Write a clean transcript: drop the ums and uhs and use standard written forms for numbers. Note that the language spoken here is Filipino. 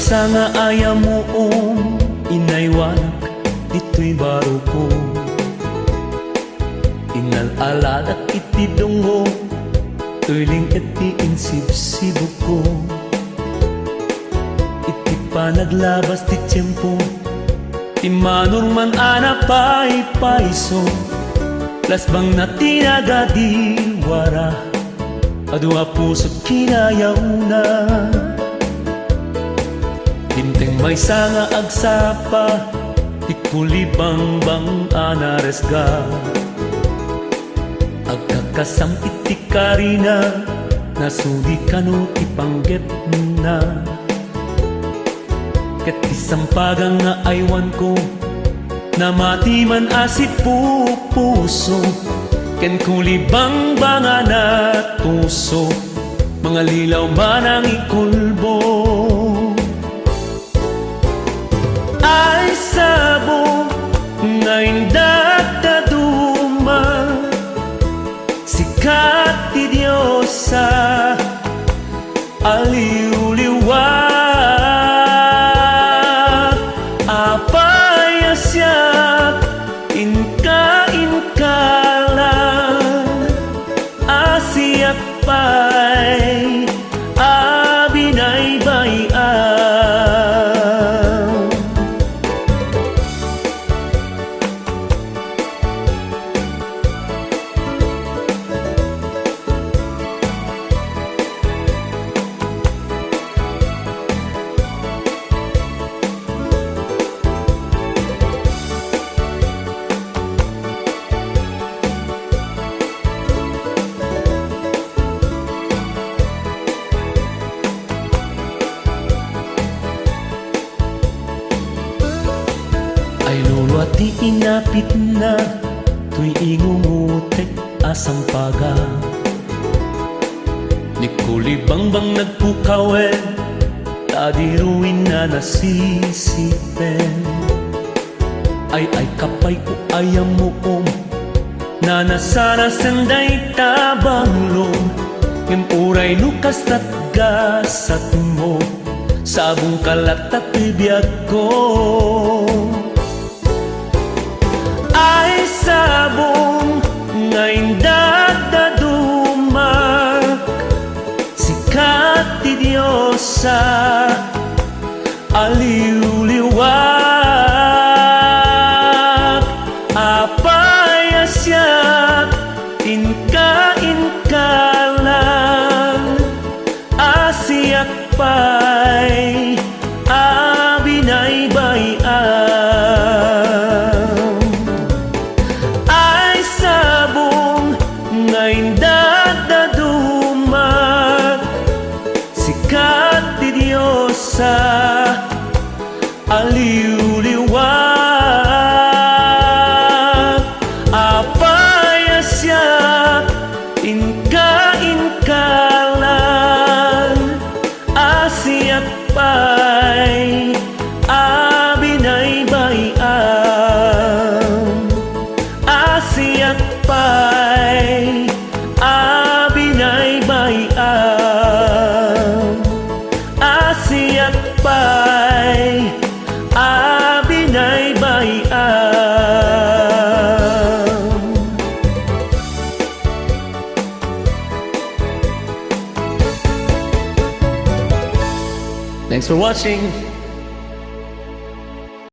maysa nga ayaw mo inaywanak dito'y baro ko. Inalaladak iti dungo tuling iti insib-sibog ko. Iti panaglabas ti tiyempo ti manor man anapay paiso. Lasbang na tinagadiwara adwa puso't kinayaw na. Dinteng may nga agsapa ti kulibang bang anaresga. Agkakasam iti karina nasudi kano ipanggep na. Ket isampagang nga aywan ko na mati man asip puso. Ken kulibang banga na tuso mga lilaw man ang ikulbo. Ay sabo ngayon dagdaduma sikat ti Diyosa aliw-liwag apayasyak inka-inkalan asiyak pay abinay-bayan. Ay lolo at iinapit na tuy ingumutek asampaga. Ni kulibang bang nagpukawen tadiruin na nasisipen. Ay kapay ko ayam mo na nasana senday tabanglong. Ngem uray nukas tat gasat mo sabong kalat at bibiyag ko. Ay sabong ngayon dagdadumak sikat ti Diyosa aliw-liwag apayasyak inka-inkalan asiyak pay abinay-bayan. Ngayon dagdadumak sikat ti Diyosa aliw-liwag apayasyak inka-inkalan asiyak pay abinay-bayan. Asiyak pay abinay-bayan. Asiyak pay abinay-bayan. Thanks for watching.